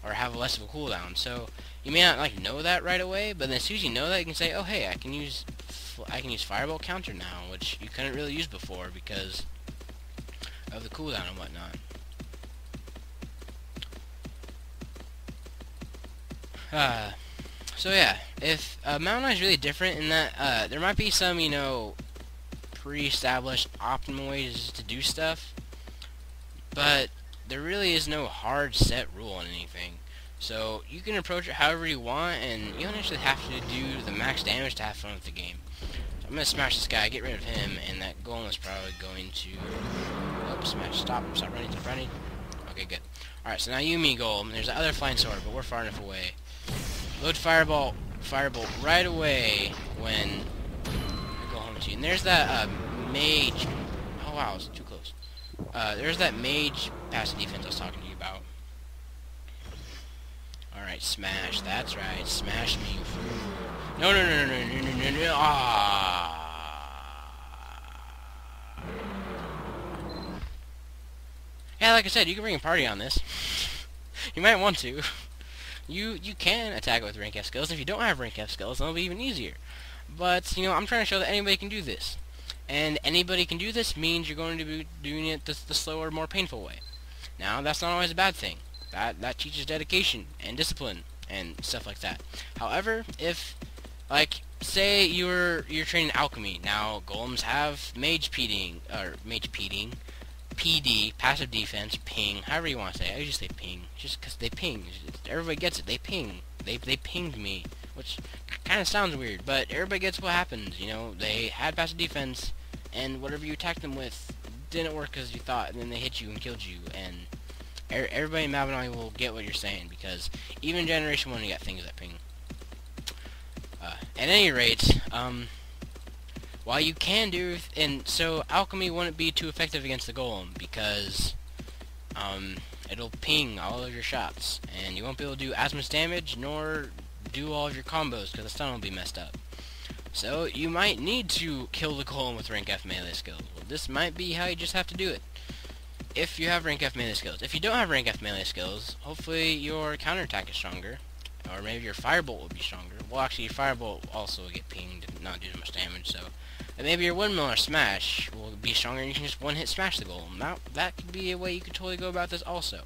or have less of a cooldown. So you may not know that right away, but then as soon as you know that, you can say, oh hey, I can use Firebolt counter now, which you couldn't really use before because of the cooldown and whatnot. So yeah, if Mabinogi is really different in that there might be some, pre-established optimal ways to do stuff, but there really is no hard set rule on anything. So you can approach it however you want, and you don't actually have to do the max damage to have fun with the game. So I'm gonna smash this guy, get rid of him, and that golem is probably going to smash. Stop running. Okay, good. Alright, so now you, me, golem. There's the other flying sword, but we're far enough away. Load firebolt right away when I go home to you. And there's that mage. Oh wow, it's too close. There's that mage passive defense I was talking to you about. Alright, smash. That's right. Smash me. No. Ah. Yeah, like I said, you can bring a party on this. You might want to. You can attack it with rank F skills. If you don't have rank F skills, then it'll be even easier. But, I'm trying to show that anybody can do this. And anybody can do this means you're going to be doing it the slower, more painful way. Now, that's not always a bad thing. That teaches dedication and discipline and stuff like that. However, if, say you're training alchemy. Now, golems have mage PD, passive defense, ping, however you want to say it. I just say ping, just because they ping. Everybody gets it. They ping. They pinged me, which kind of sounds weird, but everybody gets what happens. They had passive defense, and whatever you attacked them with didn't work as you thought, and then they hit you and killed you, and everybody in Mabinogi will get what you're saying, because even in Generation 1 you got things that ping. At any rate, while you can do, and so alchemy wouldn't be too effective against the golem, because it'll ping all of your shots, and you won't be able to do as much damage, nor do all of your combos, because the stun will be messed up. So you might need to kill the golem with rank F melee skills. Well, this might be how you just have to do it, if you have rank F melee skills. If you don't have rank F melee skills, hopefully your counterattack is stronger, or maybe your firebolt will be stronger. Well, actually, your firebolt also will get pinged and not do as much damage, so... And maybe your windmill or smash will be stronger, and you can just one-hit smash the golem. Now, that could be a way you could totally go about this also.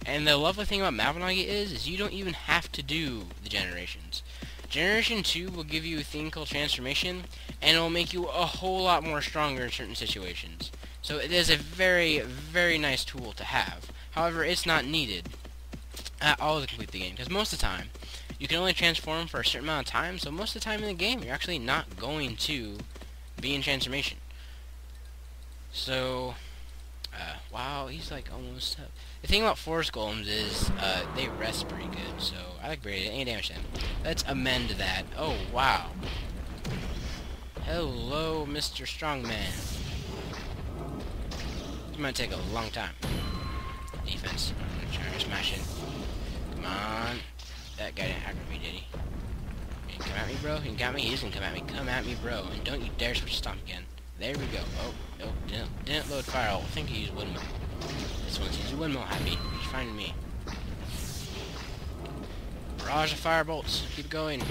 And the lovely thing about Mabinogi is you don't even have to do the generations. Generation 2 will give you a thing called transformation, and it will make you a whole lot more stronger in certain situations. So it is a very, very nice tool to have. However, it's not needed at all to complete the game, because most of the time, you can only transform for a certain amount of time, so most of the time in the game, you're actually not going to be in transformation. So, wow, he's almost up. The thing about forest golems is, they rest pretty good, so I like very any damage to them. Let's amend that. Oh, wow. Hello, Mr. Strongman. This might take a long time. Defense. I'm gonna try to smash it. Come on. That guy didn't aggravate me, did he? He can come at me, bro. He got me. He's gonna come at me. Come at me, bro. And don't you dare switch stomp again. There we go. Oh, nope. Didn't load fire. I think he used windmill. This one's using windmill. Happy. He's finding me. Barrage of fire bolts. Keep going.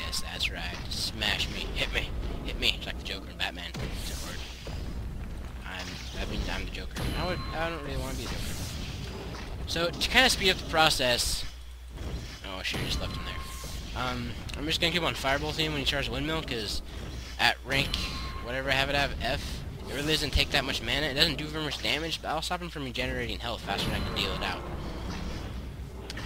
Yes, that's right. Smash me. Hit me. Hit me. It's like the Joker in Batman. It's a word. That means I'm the Joker. I don't really want to be the Joker. So, to kind of speed up the process... Oh, shit, just left him there. I'm just going to keep on firebolting him when he charges windmill, because at rank, whatever I have it at, F, it really doesn't take that much mana. It doesn't do very much damage, but I'll stop him from regenerating health faster than I can deal it out.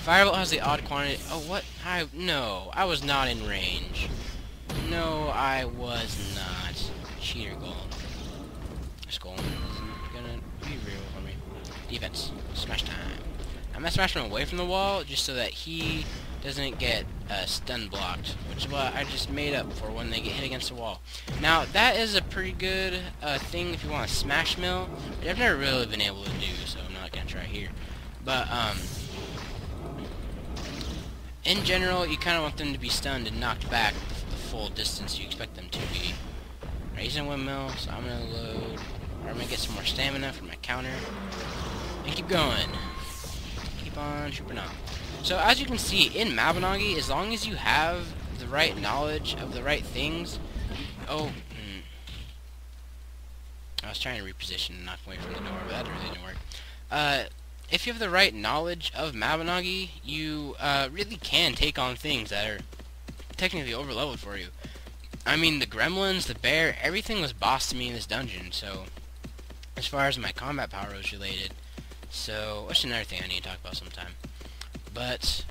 Firebolt has the odd quantity... Oh, what? No, I was not in range. No, I was not. Cheater golem. This golem isn't gonna be real for me. Defense. Smash time. I'm gonna smash him away from the wall, just so that he doesn't get stun blocked, which is what I just made up for when they get hit against the wall. Now, that is a pretty good thing if you want to smash mill, which I've never really been able to do, so I'm not gonna try here. But, in general, you kind of want them to be stunned and knocked back the full distance you expect them to be. Right, he's in windmill, so I'm going to load, or I'm going to get some more stamina for my counter, and keep going. Keep on trooping on. So, as you can see, in Mabinogi, as long as you have the right knowledge of the right things, I was trying to reposition and knock away from the door, but that really didn't work. If you have the right knowledge of Mabinogi, you really can take on things that are technically overleveled for you. I mean, the gremlins, the bear, everything was boss to me in this dungeon, so as far as my combat power was related, so that's another thing I need to talk about sometime. But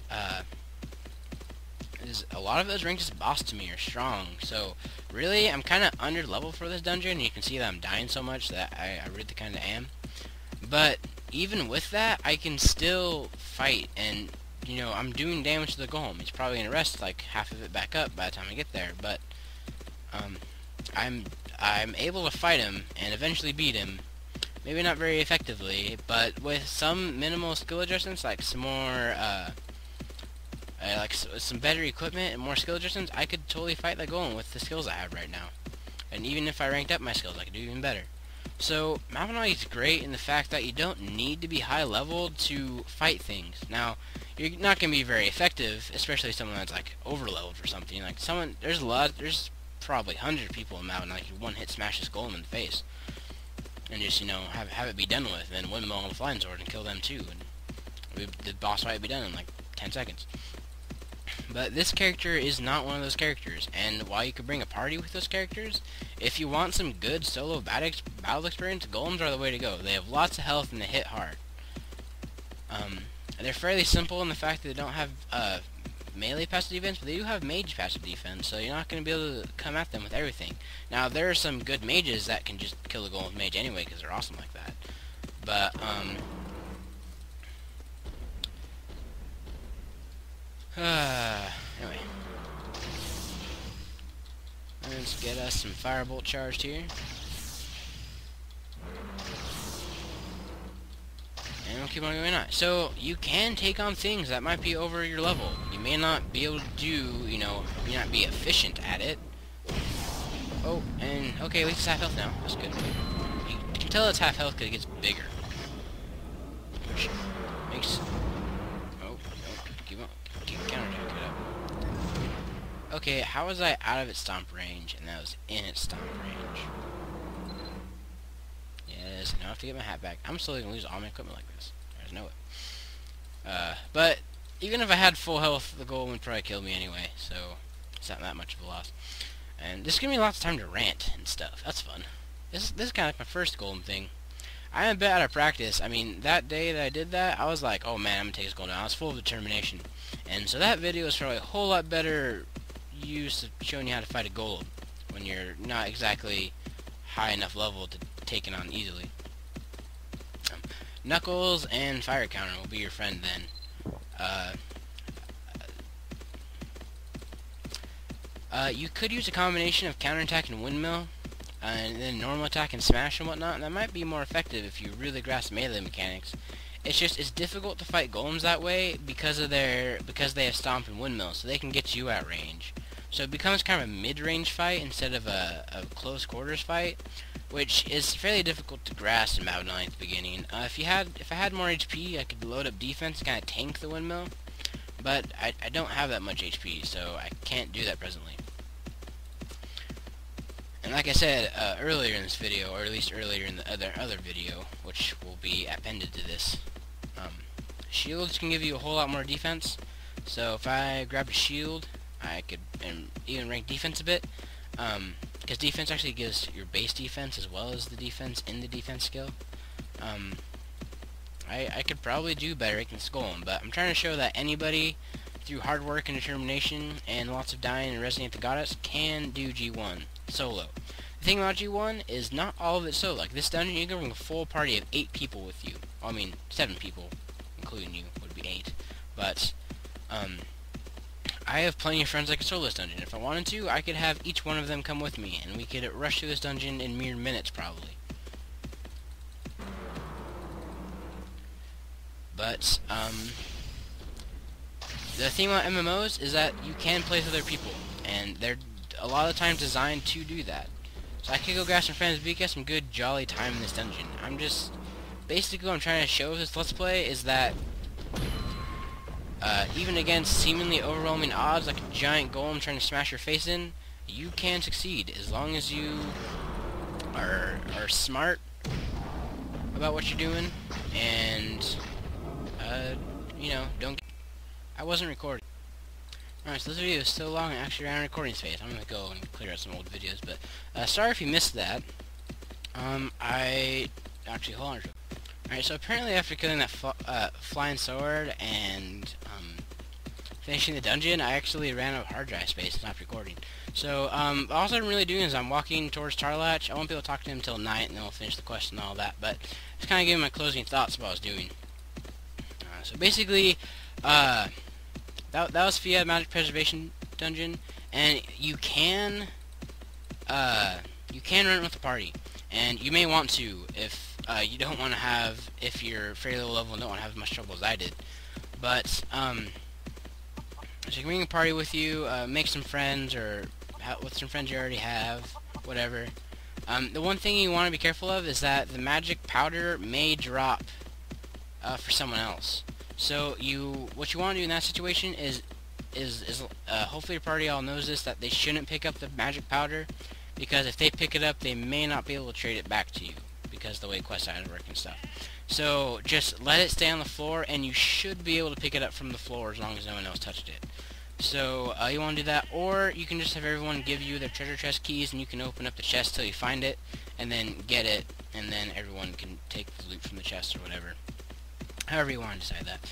a lot of those ranks boss to me are strong, so really I'm kind of under level for this dungeon, and you can see that I'm dying so much that I really kind of am. But even with that, I can still fight, and you know, I'm doing damage to the golem. He's probably gonna rest like half of it back up by the time I get there, but I'm able to fight him and eventually beat him. Maybe not very effectively, but with some minimal skill adjustments, like some more some better equipment and more skill adjustments, I could totally fight that golem with the skills I have right now. And even if I ranked up my skills, I could do even better. So, Mabinogi is great in the fact that you don't need to be high leveled to fight things. Now, you're not going to be very effective, especially someone that's like over leveled for something. Like there's probably hundreds of people in Mabinogi who one hit smash this golem in the face. And just, you know, have it be done with, and windmill on the flying sword and kill them too. And the boss fight would be done in like 10 seconds. But this character is not one of those characters, and while you could bring a party with those characters, if you want some good solo battle experience, golems are the way to go. They have lots of health and they hit hard. They're fairly simple in the fact that they don't have melee passive defense, but they do have mage passive defense, so you're not going to be able to come at them with everything. Now, there are some good mages that can just kill the golem with mage anyway, because they're awesome like that. But, anyway. Let's get us some firebolt charged here. And we'll keep on going on. So, you can take on things that might be over your level. You may not be able to do, you know, you may not be efficient at it. Oh, and, okay, at least it's half health now. That's good. You can tell it's half health because it gets bigger. Which makes... counterattack it up. Okay, how was I out of its stomp range and that was in its stomp range? Yes, now I have to get my hat back. I'm slowly gonna lose all my equipment like this. There's no way. But even if I had full health, the golem would probably kill me anyway, so it's not that much of a loss. And this gives me lots of time to rant and stuff. That's fun. This is kind of like my first golem thing. I am a bit out of practice. I mean, that day that I did that, I was like, oh man, I'm gonna take this golem down. I was full of determination. And so that video is probably a whole lot better use of showing you how to fight a golem when you're not exactly high enough level to take it on easily. Knuckles and fire counter will be your friend then. You could use a combination of counterattack and windmill, and then normal attack and smash and whatnot, and that might be more effective if you really grasp melee mechanics. It's difficult to fight golems that way because they have stomp and windmill, so they can get you at range. So it becomes kind of a mid-range fight instead of a close quarters fight, which is fairly difficult to grasp in Mabinogi at the beginning. If I had more HP, I could load up defense and kind of tank the windmill, but I don't have that much HP, so I can't do that presently. And like I said earlier in this video, or at least earlier in the other video, which will be appended to this, shields can give you a whole lot more defense. So if I grabbed a shield, I could even rank defense a bit, because defense actually gives your base defense as well as the defense in the defense skill. I could probably do better ranking Golem, but I'm trying to show that anybody, through hard work and determination and lots of dying and resonating the goddess, can do G1 solo. The thing about G1 is not all of it solo. Like this dungeon, you can bring a full party of 8 people with you. I mean, 7 people, including you, would be 8. But, I have plenty of friends that can solo this dungeon. If I wanted to, I could have each one of them come with me, and we could rush through this dungeon in mere minutes, probably. But, the thing about MMOs is that you can play with other people, and they're a lot of the times designed to do that. So I could go grab some friends, we get some good jolly time in this dungeon. Basically what I'm trying to show with this Let's Play is that even against seemingly overwhelming odds, like a giant golem trying to smash your face in, you can succeed as long as you are smart about what you're doing, and you know, I wasn't recording. Alright, so this video is so long I actually ran out of recording space. I'm gonna go and clear out some old videos, but sorry if you missed that. Actually, hold on. Alright, so apparently after killing that flying sword and finishing the dungeon, I actually ran out of hard drive space and stopped recording. So all I'm really doing is I'm walking towards Tarlatch. I won't be able to talk to him until night, and then we'll finish the quest and all that. But just kind of giving my closing thoughts of what I was doing. So basically, that was Fiodh Magic Preservation Dungeon, and you can run it with the party, and you may want to if you don't want to have, if you're fairly low level and don't want to have as much trouble as I did. But so you can bring a party with you, make some friends, or with some friends you already have, whatever. The one thing you want to be careful of is that the magic powder may drop for someone else. So what you want to do in that situation is hopefully your party all knows this, that they shouldn't pick up the magic powder, because if they pick it up, they may not be able to trade it back to you, because of the way quest items work and stuff. So just let it stay on the floor, and you should be able to pick it up from the floor as long as no one else touched it. So you want to do that, or you can just have everyone give you their treasure chest keys, and you can open up the chest till you find it, and then get it, and then everyone can take the loot from the chest or whatever. However you want to decide that.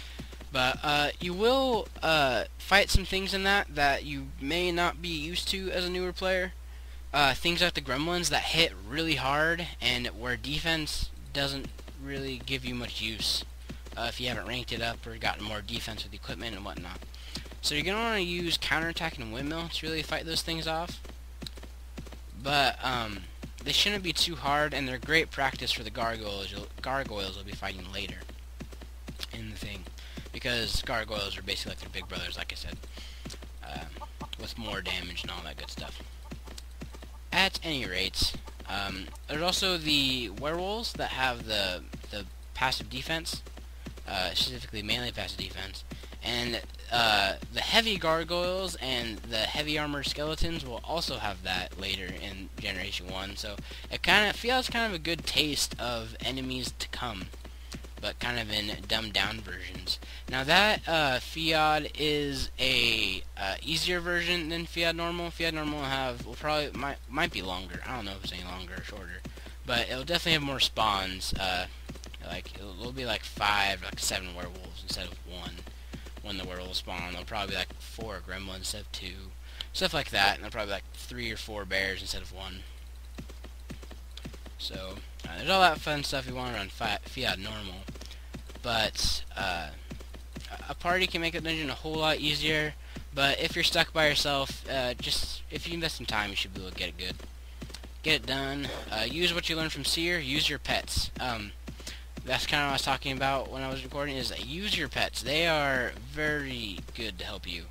But you will fight some things in that you may not be used to as a newer player. Things like the gremlins that hit really hard, and where defense doesn't really give you much use if you haven't ranked it up or gotten more defense with equipment and whatnot. So you're going to want to use counterattack and windmill to really fight those things off. But they shouldn't be too hard, and they're great practice for the gargoyles you'll be fighting later in the thing, because gargoyles are basically like their big brothers, like I said, with more damage and all that good stuff. At any rate, there's also the werewolves that have the passive defense, specifically melee passive defense, and the heavy gargoyles and the heavy armored skeletons will also have that later in Generation 1, so it kind of feels kind of a good taste of enemies to come, but kind of in dumbed down versions. Now that Fiodh is a easier version than Fiodh Normal. Fiodh Normal might be longer. I don't know if it's any longer or shorter, but it'll definitely have more spawns. Like it'll be like 5, like 7 werewolves instead of 1 when the werewolves spawn. There'll probably be like 4 gremlins instead of 2, stuff like that, and there'll probably be like 3 or 4 bears instead of 1. So there's all that fun stuff you want to run Fiodh Normal, but a party can make a dungeon a whole lot easier. But if you're stuck by yourself, just if you invest some time, you should be able to get it good, get it done. Use what you learned from Seer. Use your pets. That's kind of what I was talking about when I was recording. Is use your pets. They are very good to help you.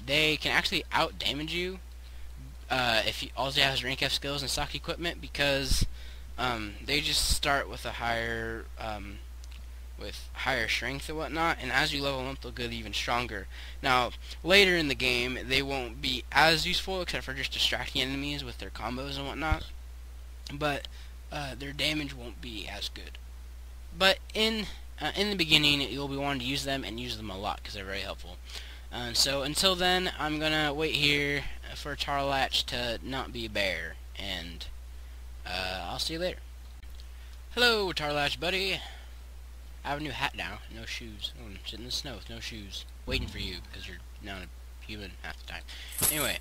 they can actually out damage you if you all you have is rank F skills and stock equipment, because they just start with a higher strength and whatnot, and as you level up they'll get even stronger. Now later in the game they won't be as useful except for just distracting enemies with their combos and whatnot, but their damage won't be as good. But in the beginning you'll be wanting to use them, and use them a lot because they're very helpful. So until then, I'm gonna wait here for Tarlatch to not be a bear, and I'll see you later. Hello, Tarlatch buddy. I have a new hat now, no shoes. I'm sitting in the snow with no shoes, waiting for you, because you're not a human half the time. Anyway,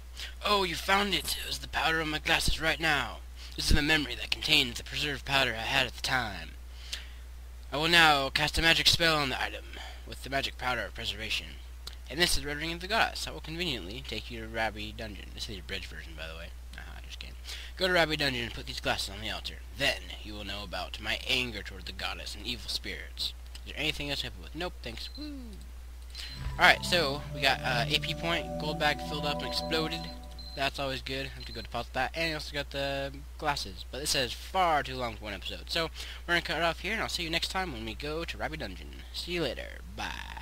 oh, you found it! It was the powder on my glasses right now. This is the memory that contains the preserved powder I had at the time. I will now cast a magic spell on the item, with the magic powder of preservation. And this is Red Ring of the Goddess. That will conveniently take you to Rabbi Dungeon. This is the abridged version, by the way. Just kidding. Go to Rabbi Dungeon and put these glasses on the altar. Then you will know about my anger toward the goddess and evil spirits. Is there anything else I can help with? Nope, thanks. Woo! Alright, so we got AP point, gold bag filled up and exploded. That's always good. I have to go deposit that. And I also got the glasses. But this says far too long for one episode. So we're going to cut it off here, and I'll see you next time when we go to Rabbi Dungeon. See you later. Bye.